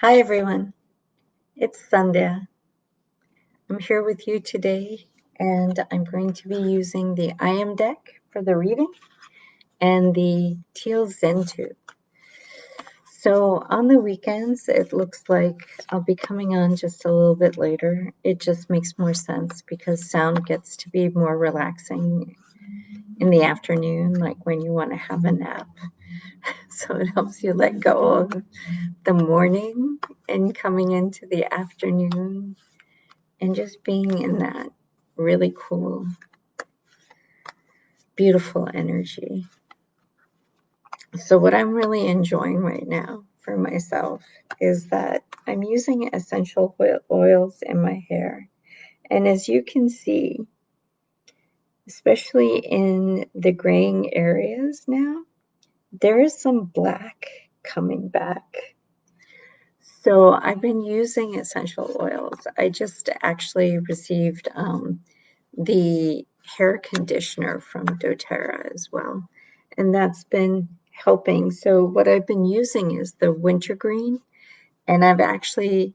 Hi everyone, it's Sandhya. I'm here with you today and I'm going to be using the I Am deck for the reading and the Teal ZenTube. So on the weekends, it looks like I'll be coming on just a little bit later. It just makes more sense because sound gets to be more relaxing in the afternoon, like when you want to have a nap. So it helps you let go of the morning and coming into the afternoon and just being in that really cool, beautiful energy. So what I'm really enjoying right now for myself is that I'm using essential oils in my hair. And as you can see, especially in the graying areas now, there is some black coming back. So I've been using essential oils. I just actually received the hair conditioner from doTERRA as well, and that's been helping. So what I've been using is the wintergreen, and I've actually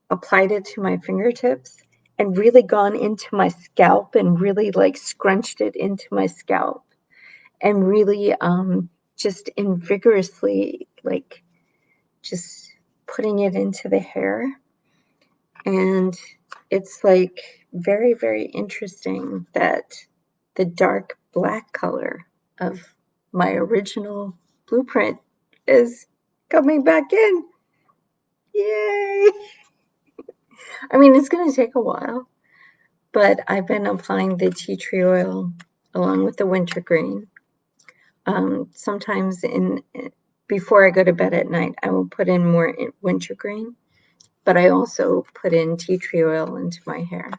applied it to my fingertips and really gone into my scalp and really like scrunched it into my scalp and really just vigorously like just putting it into the hair. And it's like very, very interesting that the dark black color of my original blueprint is coming back in. Yay! I mean, it's going to take a while, but I've been applying the tea tree oil along with the wintergreen. Sometimes before I go to bed at night, I will put in more wintergreen, but I also put in tea tree oil into my hair.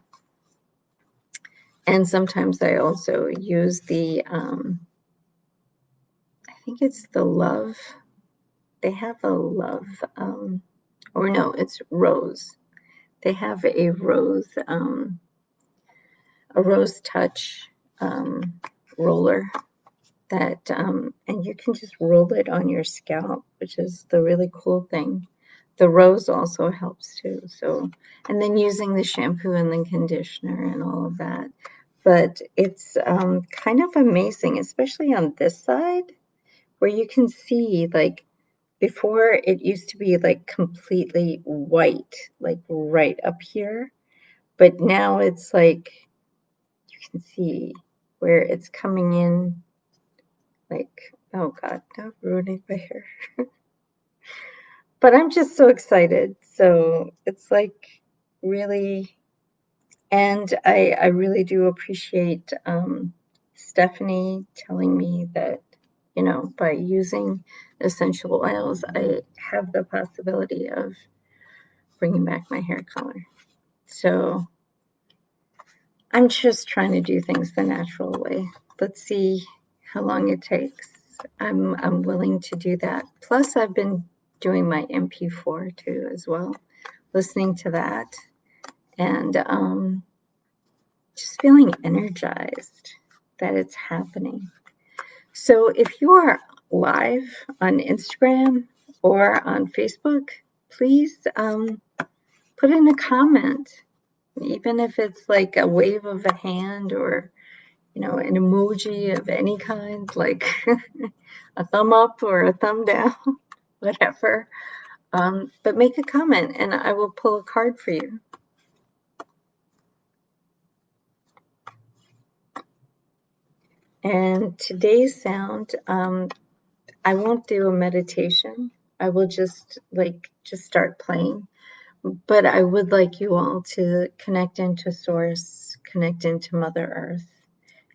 And sometimes I also use the, I think it's the Love. They have a Love, or no, it's Rose. They have a Rose Touch roller that, and you can just roll it on your scalp, which is the really cool thing. The rose also helps too. So, and then using the shampoo and the conditioner and all of that. But it's kind of amazing, especially on this side, where you can see like before it used to be like completely white, like right up here. But now it's like you can see where it's coming in like, oh God, not ruining my hair. But I'm just so excited. So it's like really, and I really do appreciate Stephanie telling me that, you know, by using essential oils, I have the possibility of bringing back my hair color. So I'm just trying to do things the natural way. Let's see how long it takes. I'm willing to do that. Plus, I've been doing my MP4 too as well, listening to that, and just feeling energized that it's happening. So if you are live on Instagram or on Facebook, please put in a comment, even if it's like a wave of a hand or, you know, an emoji of any kind, like a thumb up or a thumb down, whatever. But make a comment and I will pull a card for you. And today's sound, I won't do a meditation. I will just start playing. But I would like you all to connect into Source, connect into Mother Earth,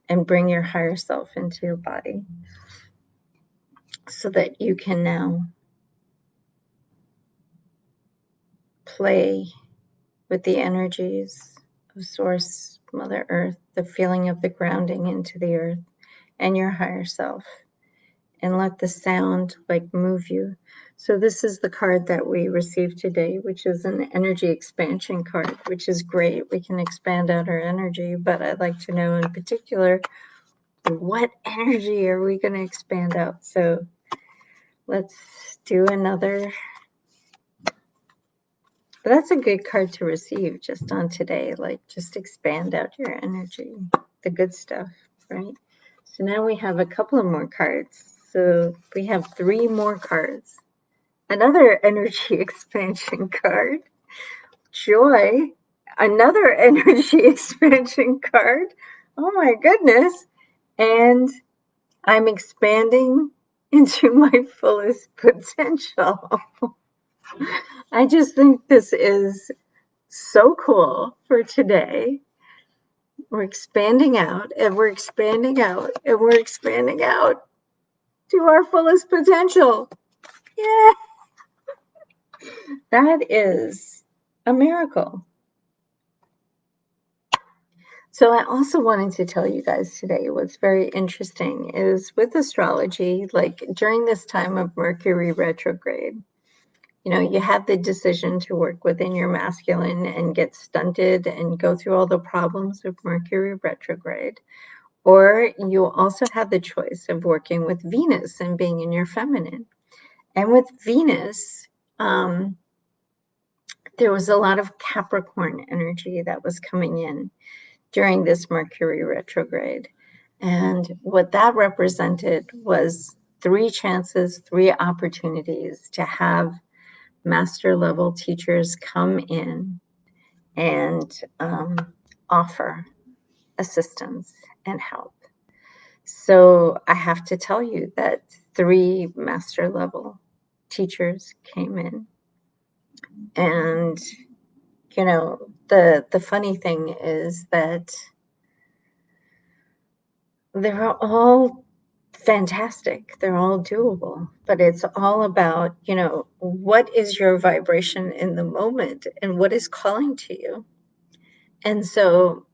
and bring your higher self into your body so that you can now play with the energies of Source, Mother Earth, the feeling of the grounding into the earth and your higher self, and let the sound like move you. So this is the card that we received today, which is an energy expansion card, which is great. We can expand out our energy, but I'd like to know in particular, what energy are we going to expand out? So let's do another But that's a good card to receive just on today. Like, just expand out your energy, the good stuff, right? So now we have a couple of more cards. So we have 3 more cards. Another energy expansion card. Joy. Another energy expansion card. Oh my goodness. And I'm expanding into my fullest potential. I just think this is so cool for today. We're expanding out and we're expanding out and we're expanding out to our fullest potential. Yeah, that is a miracle. So I also wanted to tell you guys today what's very interesting is with astrology, like during this time of Mercury retrograde, you know, you have the decision to work within your masculine and get stunted and go through all the problems of Mercury retrograde. Or you also have the choice of working with Venus and being in your feminine. And with Venus, there was a lot of Capricorn energy that was coming in during this Mercury retrograde. And what that represented was 3 chances, 3 opportunities to have master level teachers come in and offer assistance and help. So I have to tell you that 3 master level teachers came in. And, you know, the funny thing is that they're all fantastic. They're all doable, but it's all about, you know, what is your vibration in the moment and what is calling to you. And so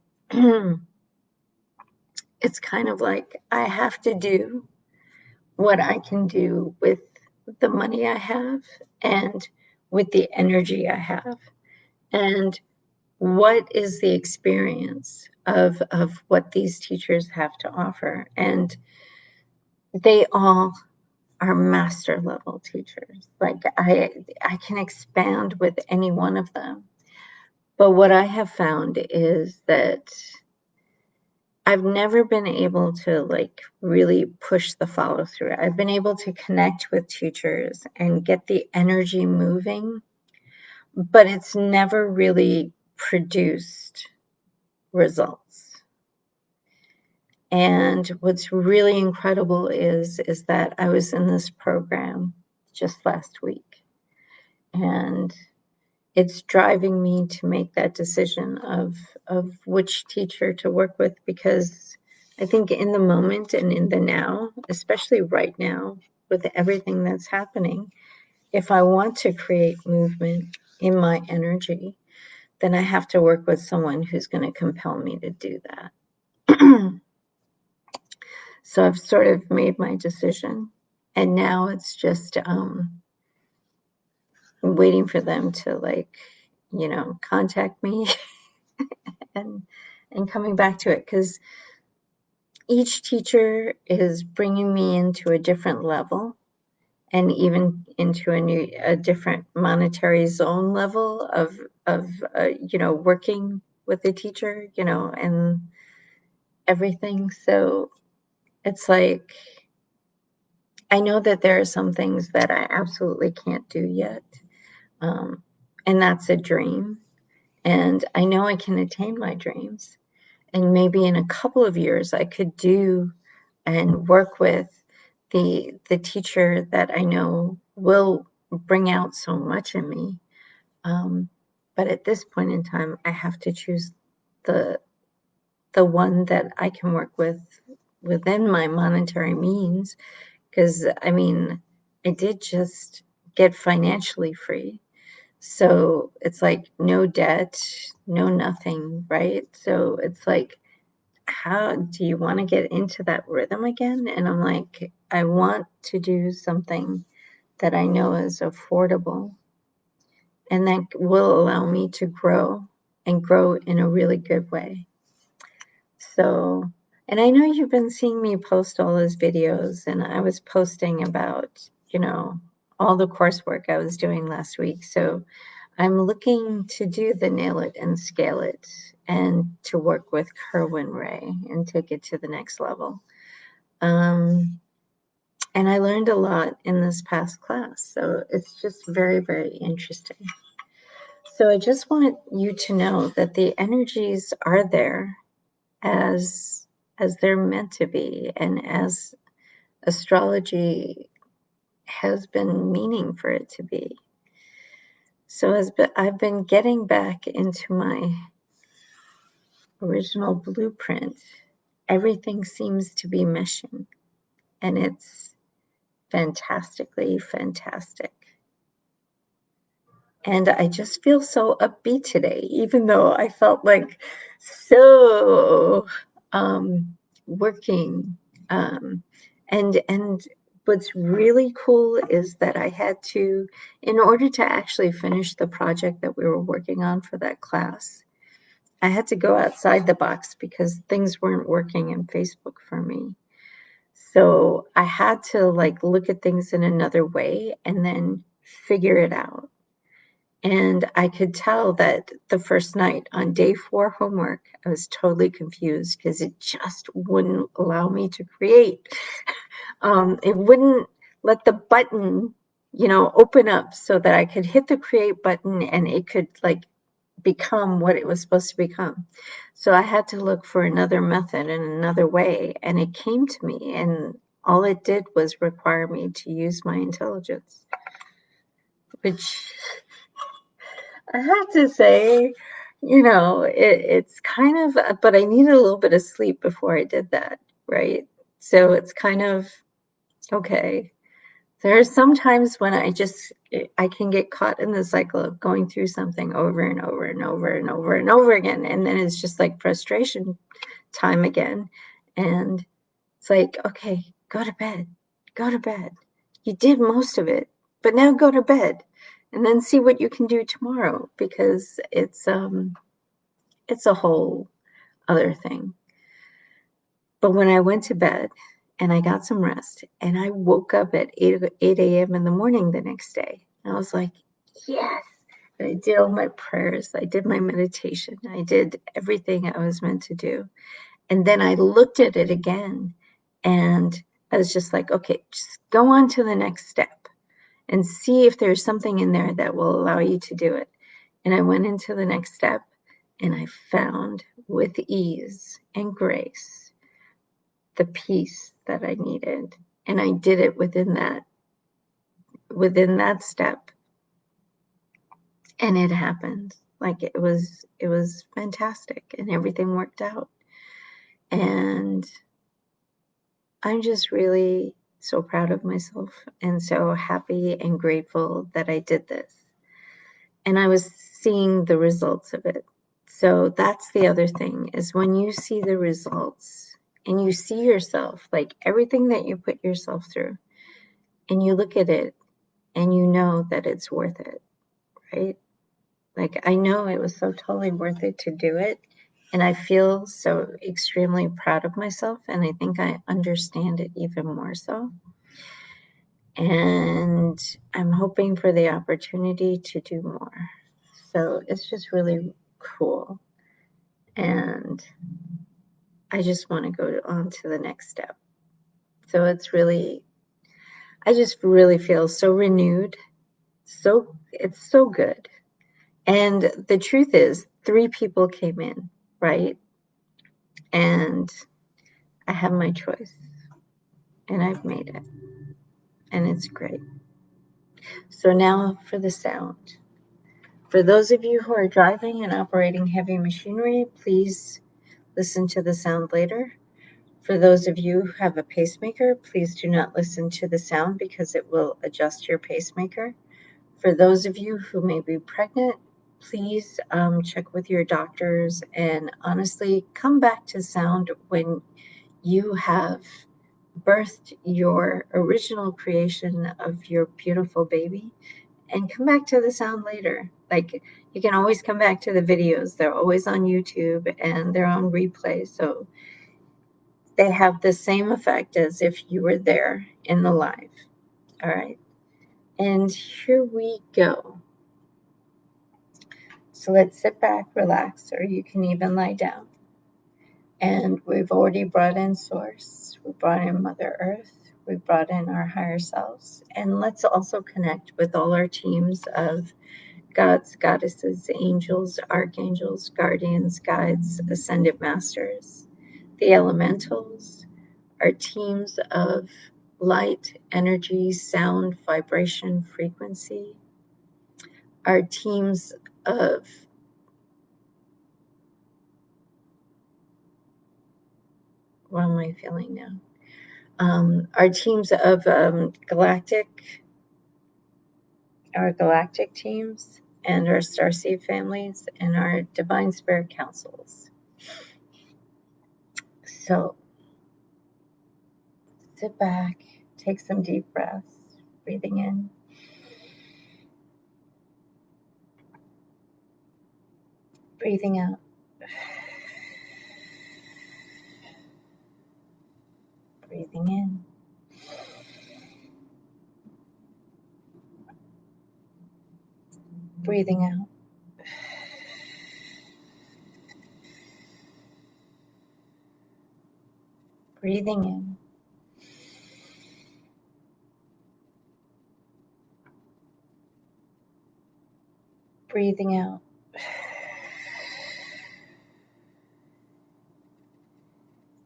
it's kind of like I have to do what I can do with the money I have and with the energy I have. And what is the experience of what these teachers have to offer? And they all are master level teachers. Like I can expand with any one of them. But what I have found is that I've never been able to like really push the follow through. I've been able to connect with teachers and get the energy moving, but it's never really produced results. And what's really incredible is that I was in this program just last week, and it's driving me to make that decision of which teacher to work with, because I think in the moment and in the now, especially right now with everything that's happening, if I want to create movement in my energy, then I have to work with someone who's going to compel me to do that. So I've sort of made my decision, and now it's just waiting for them to, like, you know, contact me and coming back to it, because each teacher is bringing me into a different level and even into a different monetary zone level of you know, working with the teacher, you know, and everything. So it's like I know that there are some things that I absolutely can't do yet, and that's a dream. And I know I can attain my dreams. And maybe in a couple of years, I could do and work with the teacher that I know will bring out so much in me. But at this point in time, I have to choose the one that I can work with within my monetary means. Because I mean, I did just get financially free. So it's like no debt, no nothing, right? So it's like, how do you want to get into that rhythm again? And I'm like, I want to do something that I know is affordable and that will allow me to grow and grow in a really good way. So, and I know you've been seeing me post all those videos, and I was posting about, you know, all the coursework I was doing last week. So I'm looking to do the Nail It and Scale It and to work with Kerwin Ray and take it to the next level. And I learned a lot in this past class, so it's just very, very interesting. So I just want you to know that the energies are there as they're meant to be, and as astrology has been meaning for it to be. So I've been getting back into my original blueprint, everything seems to be meshing, and it's fantastically fantastic. And I just feel so upbeat today, even though I felt like so working. And what's really cool is that I had to, in order to actually finish the project that we were working on for that class, I had to go outside the box because things weren't working in Facebook for me. So I had to like look at things in another way and then figure it out. And I could tell that the first night on day 4 homework, I was totally confused because it just wouldn't allow me to create. It wouldn't let the button, open up so that I could hit the create button and it could like become what it was supposed to become. So I had to look for another method and another way, and it came to me, and all it did was require me to use my intelligence, which I have to say, it's kind of, but I needed a little bit of sleep before I did that, right? So it's kind of, okay. There are some times when I can get caught in the cycle of going through something over and over and over and over and over again. And then it's just like frustration time again. And it's like, okay, go to bed, go to bed. You did most of it, but now go to bed and then see what you can do tomorrow, because it's a whole other thing. But when I went to bed and I got some rest and I woke up at 8 a.m. in the morning the next day, I was like, yes. And I did all my prayers. I did my meditation. I did everything I was meant to do. And then I looked at it again and I was just like, okay, just go on to the next step and see if there's something in there that will allow you to do it. And I went into the next step and I found with ease and grace the peace that I needed. And I did it within that step. And it happened. Like it was fantastic and everything worked out. And I'm just really so proud of myself and so happy and grateful that I did this. And I was seeing the results of it. So that's the other thing, is when you see the results and you see yourself, like everything that you put yourself through, and you look at it and you know that it's worth it, right? Like I know it was so totally worth it to do it. And I feel so extremely proud of myself. And I think I understand it even more so. And I'm hoping for the opportunity to do more. So it's just really cool. And I just want to go on to the next step. So I just really feel so renewed. It's so good. And the truth is, 3 people came in, right? And I have my choice. And I've made it. And it's great. So now for the sound. For those of you who are driving and operating heavy machinery, please listen to the sound later. For those of you who have a pacemaker, please do not listen to the sound because it will adjust your pacemaker. For those of you who may be pregnant, please check with your doctors and honestly come back to sound when you have birthed your original creation of your beautiful baby, and come back to the sound later. Like you can always come back to the videos. They're always on YouTube and they're on replay. So they have the same effect as if you were there in the live. All right. And here we go. So let's sit back, relax, or you can even lie down. And we've already brought in Source, we brought in Mother Earth, we brought in our higher selves. And let's also connect with all our teams of gods, goddesses, angels, archangels, guardians, guides, ascended masters, the elementals, our teams of light, energy, sound, vibration, frequency, our teams of what am I feeling now? Our teams of our galactic teams, and our starseed families, and our divine spirit councils. So sit back, take some deep breaths, breathing in, breathing out. Breathing in. Breathing out. Breathing in. Breathing out.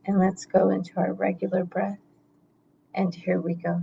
And let's go into our regular breath. And here we go.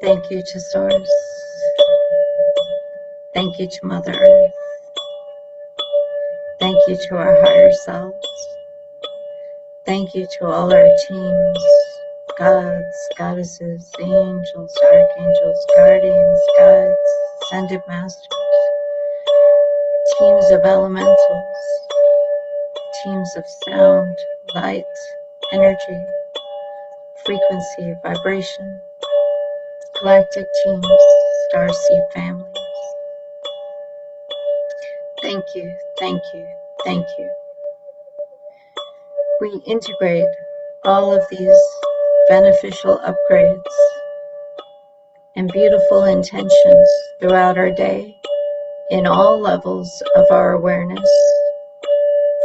Thank you to Source. Thank you to Mother Earth. Thank you to our higher selves. Thank you to all our teams, gods, goddesses, angels, archangels, guardians, guides, ascended masters, teams of elementals, teams of sound, light, energy, frequency, vibration, galactic teams, starseed families. Thank you, thank you, thank you. We integrate all of these beneficial upgrades and beautiful intentions throughout our day in all levels of our awareness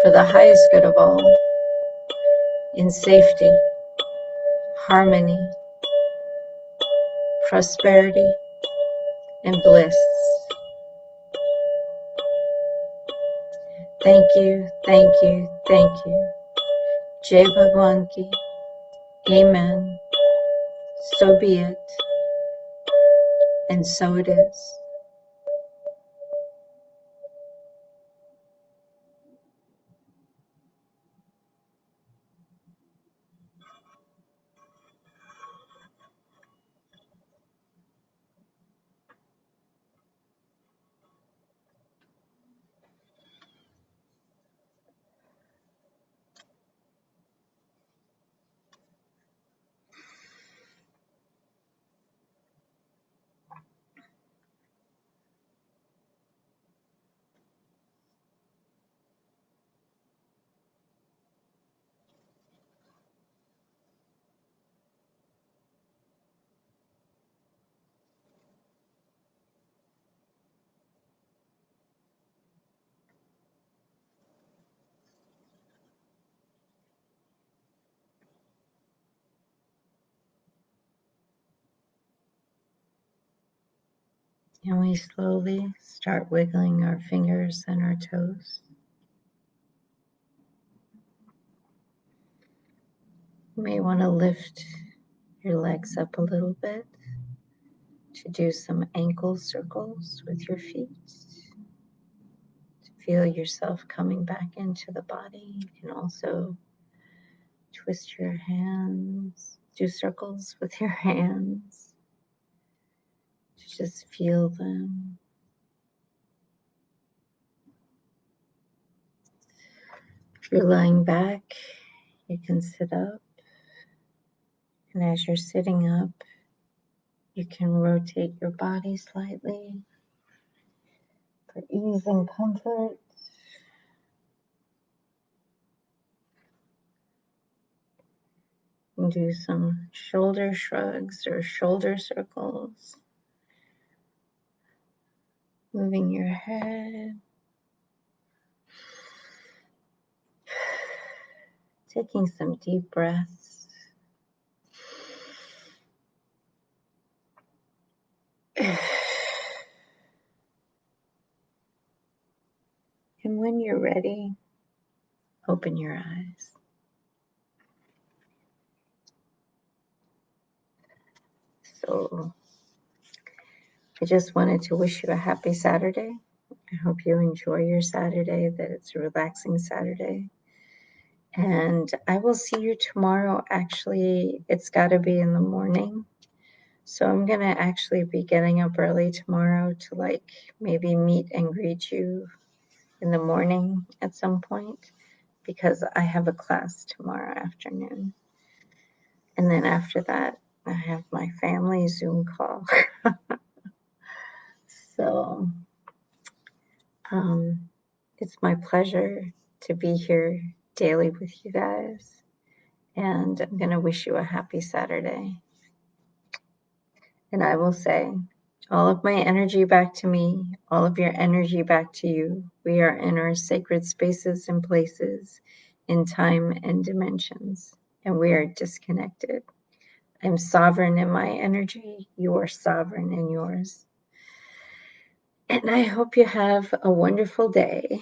for the highest good of all, in safety, harmony, prosperity, and bliss. Thank you, thank you, thank you. Jai Bhagwan Ki, Amen. So be it, and so it is. And we slowly start wiggling our fingers and our toes. You may want to lift your legs up a little bit to do some ankle circles with your feet. To feel yourself coming back into the body. You can also twist your hands, do circles with your hands. To just feel them. If you're lying back, you can sit up. And as you're sitting up, you can rotate your body slightly for ease and comfort. And do some shoulder shrugs or shoulder circles. Moving your head. Taking some deep breaths. And when you're ready, open your eyes. So I just wanted to wish you a happy Saturday. I hope you enjoy your Saturday, that it's a relaxing Saturday. And I will see you tomorrow. Actually, it's got to be in the morning. So I'm going to actually be getting up early tomorrow to maybe meet and greet you in the morning at some point, because I have a class tomorrow afternoon. And then after that, I have my family Zoom call. So it's my pleasure to be here daily with you guys. And I'm going to wish you a happy Saturday. And I will say, all of my energy back to me, all of your energy back to you. We are in our sacred spaces and places in time and dimensions, and we are disconnected. I'm sovereign in my energy. You are sovereign in yours. And I hope you have a wonderful day,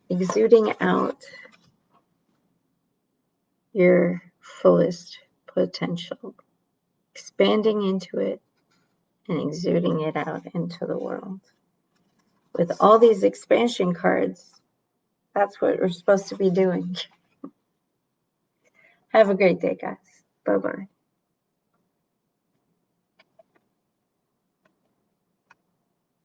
exuding out your fullest potential. expanding into it and exuding it out into the world. With all these expansion cards, that's what we're supposed to be doing. Have a great day, guys. Bye-bye.